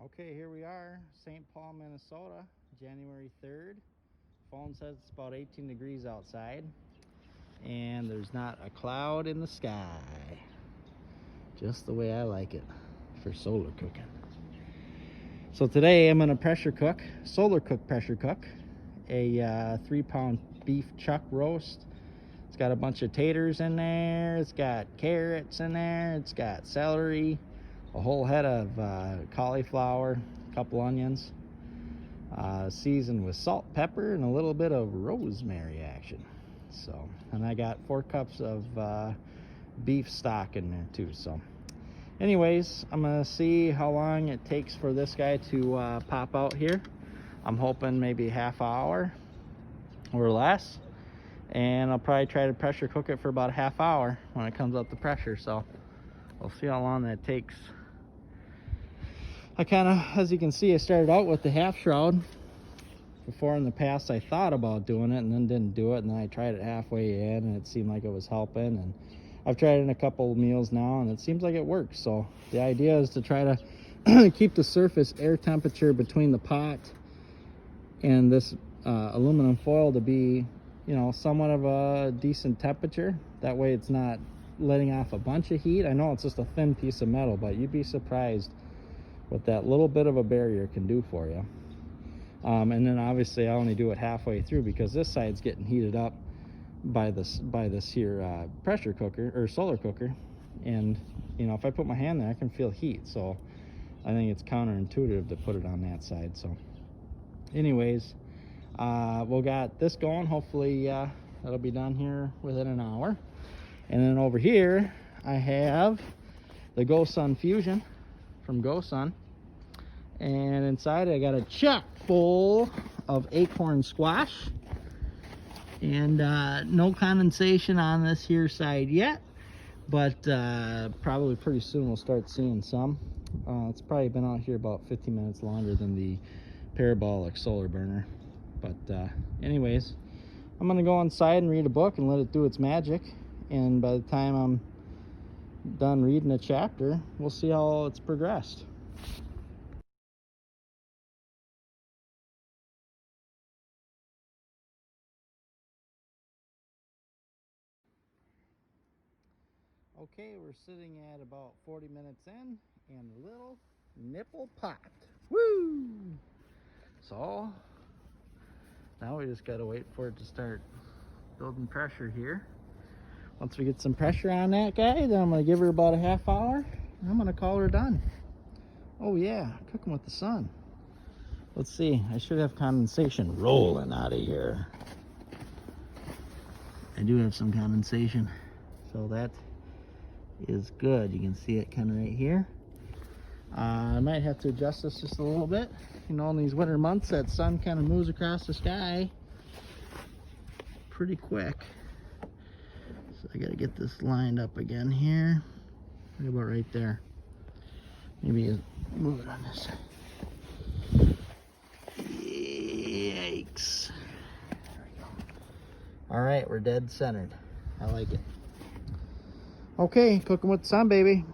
Okay, here we are, St. Paul, Minnesota, January 3rd. Phone says it's about 18 degrees outside, and there's not a cloud in the sky. Just the way I like it for solar cooking. So today I'm gonna solar cook pressure cook, a 3-pound beef chuck roast. It's got a bunch of taters in there, it's got carrots in there, it's got celery, a whole head of cauliflower, a couple onions, seasoned with salt, pepper, and a little bit of rosemary action. So, and I got 4 cups of beef stock in there too. So anyways, I'm gonna see how long it takes for this guy to pop out here. I'm hoping maybe half hour or less, and I'll probably try to pressure cook it for about a half hour when it comes up the pressure. So we'll see how long that takes. I kind of, as you can see, I started out with the half shroud. Before in the past I thought about doing it and then didn't do it, and then I tried it halfway in and it seemed like it was helping, and I've tried it in a couple of meals now and it seems like it works. So the idea is to try to keep the surface air temperature between the pot and this aluminum foil to be, you know, somewhat of a decent temperature. That way it's not letting off a bunch of heat. I know it's just a thin piece of metal, but you'd be surprised what that little bit of a barrier can do for you. And then obviously I only do it halfway through because this side's getting heated up by this here pressure cooker or solar cooker, and you know, if I put my hand there I can feel heat, so I think it's counterintuitive to put it on that side. So anyways, we'll got this going. Hopefully that'll be done here within an hour. And then over here I have the Gosun Fusion from Gosun, and inside I got a chuck full of acorn squash, and no condensation on this here side yet, but probably pretty soon we'll start seeing some. It's probably been out here about 15 minutes longer than the parabolic solar burner. But anyways, I'm gonna go inside and read a book and let it do its magic, and by the time I'm done reading a chapter, we'll see how it's progressed. Okay, we're sitting at about 40 minutes in, and a little nipple popped. Woo! So now we just gotta wait for it to start building pressure here. Once we get some pressure on that guy, then I'm gonna give her about a half hour, and I'm gonna call her done. Oh yeah, cooking with the sun. Let's see, I should have condensation rolling out of here. I do have some condensation, so that is good. You can see it kind of right here. I might have to adjust this just a little bit. You know, in these winter months, that sun kind of moves across the sky pretty quick. So I gotta get this lined up again here. Right about right there. Maybe move it on this side. Yikes. There we go. All right, we're dead centered. I like it. Okay, cooking with the sun, baby.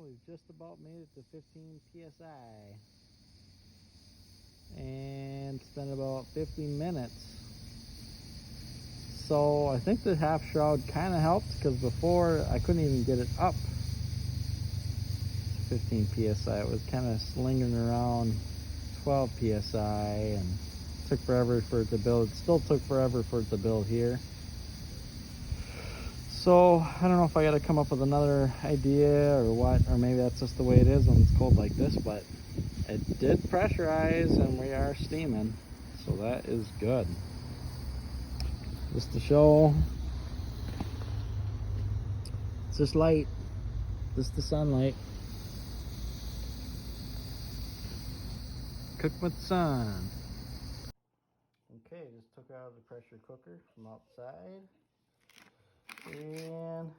We've just about made it to 15 psi, and it's been about 15 minutes. So I think the half shroud kind of helped, because before I couldn't even get it up 15 psi. It was kind of slinging around 12 psi, and it took forever for it to build. It still took forever for it to build here. So I don't know if I got to come up with another idea or what, or maybe that's just the way it is when it's cold like this, but it did pressurize and we are steaming, so that is good. Just to show, it's just light, just the sunlight. Cook with the sun. Okay, just took out the pressure cooker from outside, and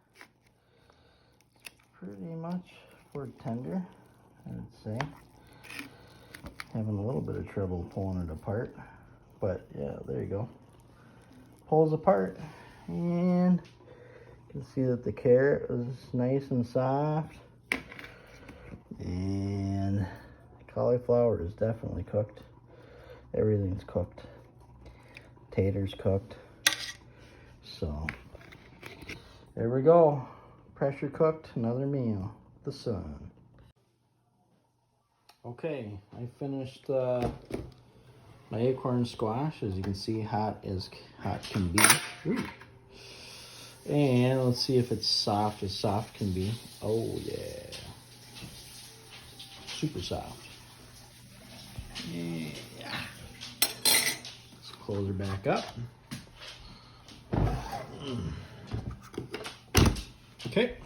pretty much for tender, I would say. Having a little bit of trouble pulling it apart, but yeah, there you go. Pulls apart, and you can see that the carrot was nice and soft, and the cauliflower is definitely cooked. Everything's cooked. Taters cooked. So there we go. Pressure cooked, another meal. The sun. Okay, I finished my acorn squash. As you can see, hot as hot can be. Ooh. And let's see if it's soft as soft can be. Oh yeah, super soft. Yeah. Let's close her back up. Okay.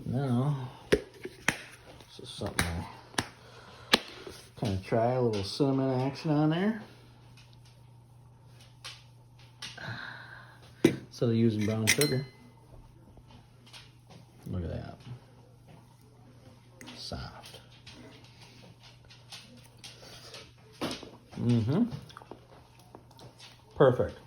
Now, this is something I kind of try, a little cinnamon action on there. Instead of using brown sugar. Look at that. Soft. Perfect.